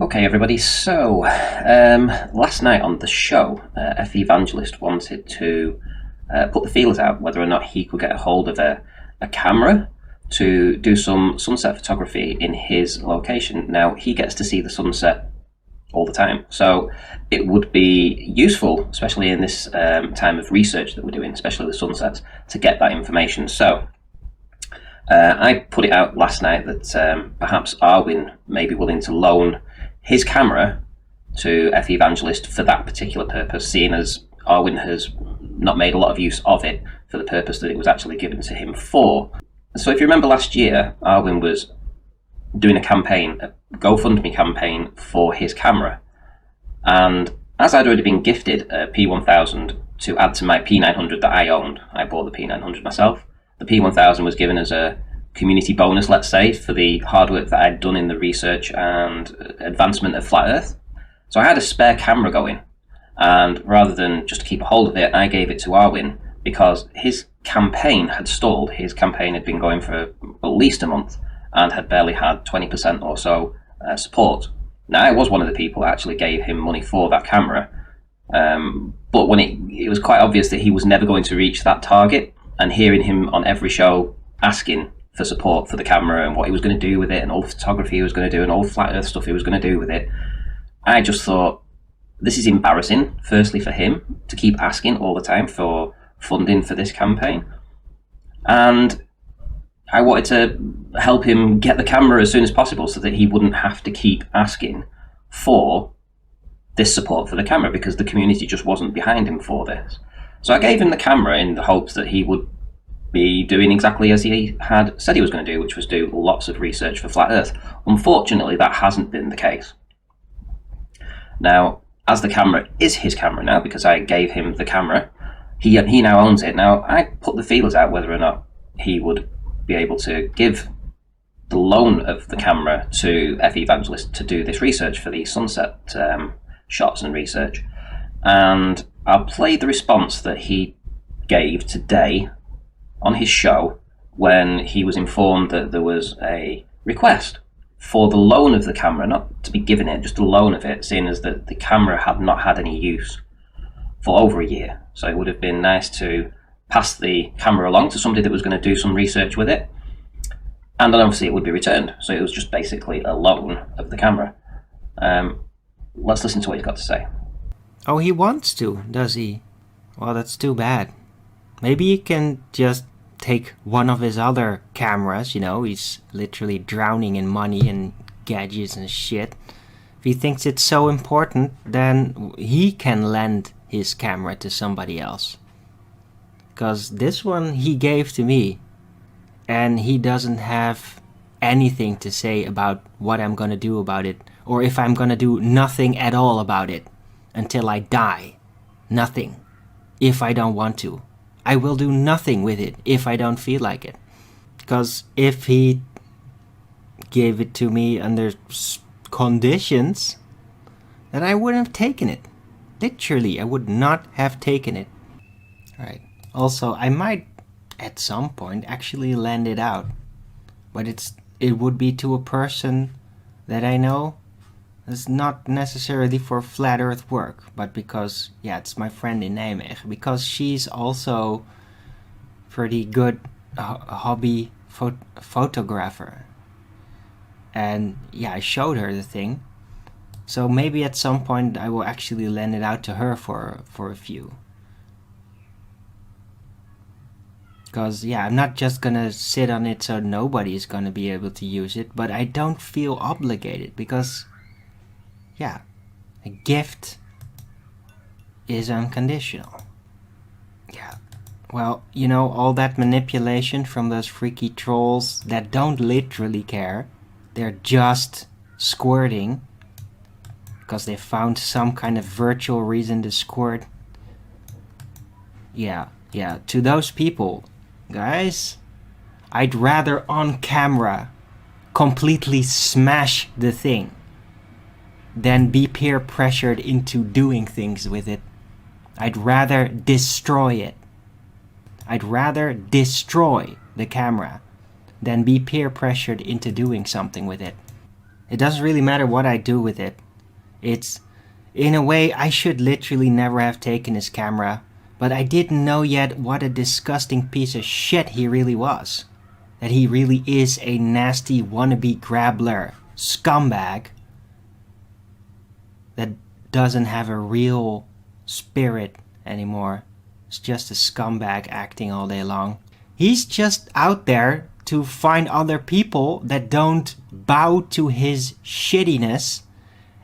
Okay, everybody. So, last night on the show, F. Evangelist wanted to put the feelers out whether or not he could get a hold of a camera to do some sunset photography in his location. Now, he gets to see the sunset all the time, so it would be useful, especially in this time of research that we're doing, especially the sunsets, to get that information. So, I put it out last night that perhaps Arwin may be willing to loan his camera to F. Evangelist for that particular purpose, seeing as Arwin has not made a lot of use of it for the purpose that it was actually given to him for. So if you remember last year, Arwin was doing a campaign, a GoFundMe campaign for his camera. And as I'd already been gifted a P1000 to add to my P900 that I owned, I bought the P900 myself. The P1000 was given as a community bonus, let's say, for the hard work that I'd done in the research and advancement of flat Earth. So I had a spare camera going, and rather than just keep a hold of it, I gave it to Arwin because his campaign had stalled. His campaign had been going for at least a month and had barely had 20% or so support. Now, I was one of the people that actually gave him money for that camera, but when it was quite obvious that he was never going to reach that target, and hearing him on every show asking for support for the camera and what he was going to do with it and all the photography he was going to do and all the flat earth stuff he was going to do with it, I just thought, this is embarrassing, firstly for him to keep asking all the time for funding for this campaign, and I wanted to help him get the camera as soon as possible so that he wouldn't have to keep asking for this support for the camera because the community just wasn't behind him for this. So I gave him the camera in the hopes that he would be doing exactly as he had said he was going to do, which was do lots of research for flat Earth. Unfortunately, that hasn't been the case. Now, as the camera is his camera now, because I gave him the camera, he now owns it. Now, I put the feelers out whether or not he would be able to give the loan of the camera to F. Evangelist to do this research for the sunset shots and research. And I'll play the response that he gave today on his show when he was informed that there was a request for the loan of the camera, not to be given it, just the loan of it, seeing as that the camera had not had any use for over a year. So it would have been nice to pass the camera along to somebody that was going to do some research with it, and then obviously it would be returned. So it was just basically a loan of the camera. Let's listen to what he's got to say. Oh, he wants to, does he? Well, that's too bad. Maybe he can just take one of his other cameras, he's literally drowning in money and gadgets and shit. If he thinks it's so important, then he can lend his camera to somebody else. Because this one he gave to me, and he doesn't have anything to say about what I'm gonna do about it, or if I'm gonna do nothing at all about it until I die. Nothing. If I don't want to. I will do nothing with it if I don't feel like it. Because if he gave it to me under conditions, then I wouldn't have taken it. Literally, I would not have taken it. Right. Also, I might at some point actually lend it out. But it would be to a person that I know. It's not necessarily for flat earth work, but because, it's my friend in Nijmegen. Because she's also pretty good hobby photographer. And I showed her the thing. So maybe at some point I will actually lend it out to her for a few. Because, I'm not just gonna sit on it so nobody's gonna be able to use it, but I don't feel obligated because, a gift is unconditional. Well, all that manipulation from those freaky trolls that don't literally care. They're just squirting because they found some kind of virtual reason to squirt. To those people, guys, I'd rather on camera completely smash the thing than be peer pressured into doing things with it. I'd rather destroy it. I'd rather destroy the camera than be peer pressured into doing something with it. It doesn't really matter what I do with it. It's, in a way, I should literally never have taken his camera, but I didn't know yet what a disgusting piece of shit he really was. That he really is a nasty wannabe grabbler scumbag that doesn't have a real spirit anymore. It's just a scumbag acting all day long. He's just out there to find other people that don't bow to his shittiness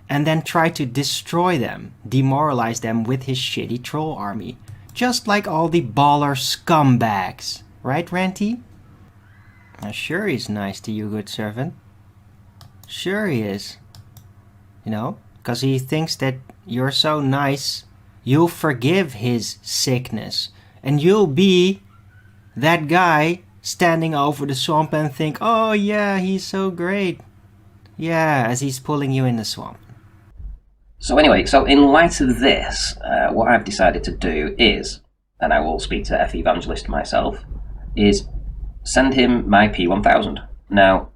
and then try to destroy them, demoralize them with his shitty troll army. Just like all the baller scumbags. Right, Ranty? Sure he's nice to you, good servant. Sure he is. You know, because he thinks that you're so nice, you'll forgive his sickness. And you'll be that guy standing over the swamp and think, oh yeah, he's so great. Yeah, as he's pulling you in the swamp. So anyway, so in light of this, what I've decided to do is, and I will speak to F Evangelist myself, is send him my P1000. Now,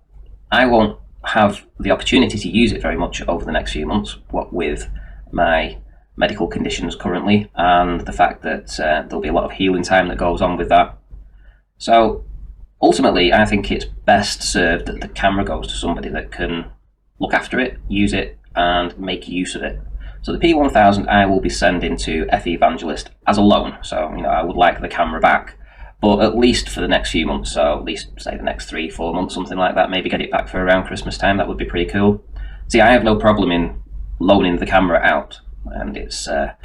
I won't have the opportunity to use it very much over the next few months, what with my medical conditions currently, and the fact that there'll be a lot of healing time that goes on with that. So, ultimately, I think it's best served that the camera goes to somebody that can look after it, use it, and make use of it. So the P1000 I will be sending to F Evangelist as a loan. So, you know, I would like the camera back, but at least for the next few months, so at least say the next 3-4 months, something like that, maybe get it back for around Christmas time. That would be pretty cool. See, I have no problem in loaning the camera out, and it's going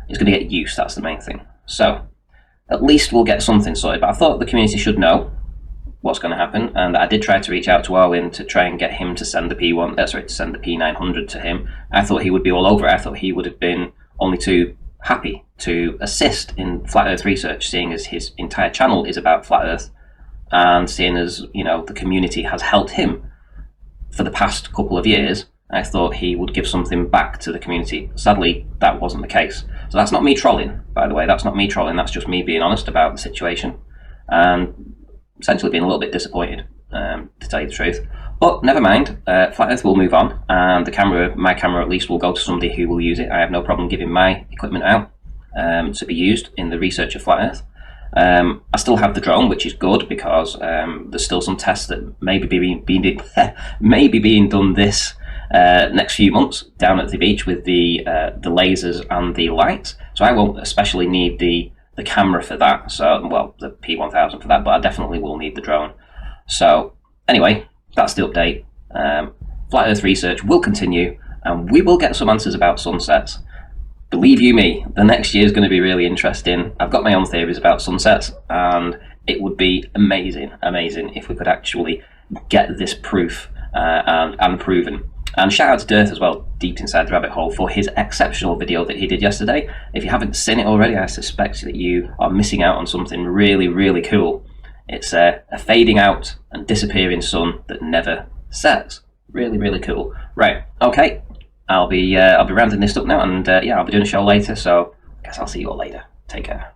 to get use. That's the main thing. So at least we'll get something sorted. But I thought the community should know what's going to happen, and I did try to reach out to Owen to try and get him to send the to send the P900 to him. I thought he would be all over it. I thought he would have been only too happy to assist in flat Earth research, seeing as his entire channel is about flat Earth, and seeing as, you know, the community has helped him for the past couple of years. I thought he would give something back to the community. Sadly, that wasn't the case. So that's not me trolling, by the way. That's not me trolling. That's just me being honest about the situation, and essentially being a little bit disappointed, to tell you the truth. But never mind, Flat Earth will move on, and the camera, my camera at least, will go to somebody who will use it. I have no problem giving my equipment out to be used in the research of Flat Earth. I still have the drone, which is good, because there's still some tests that may be being done this next few months down at the beach with the lasers and the lights. So I won't especially need the camera for that, so, well, the P1000 for that, but I definitely will need the drone. So anyway, that's the update. Flat Earth research will continue, and we will get some answers about sunsets. Believe you me, the next year is going to be really interesting. I've got my own theories about sunsets, and it would be amazing if we could actually get this proof and proven. And shout out to Dirth as well, deep inside the rabbit hole, for his exceptional video that he did yesterday. If you haven't seen it already, I suspect that you are missing out on something really, really cool. It's a fading out and disappearing sun that never sets. Really, really cool. Right, okay. I'll be rounding this up now, and yeah, I'll be doing a show later, so I guess I'll see you all later. Take care.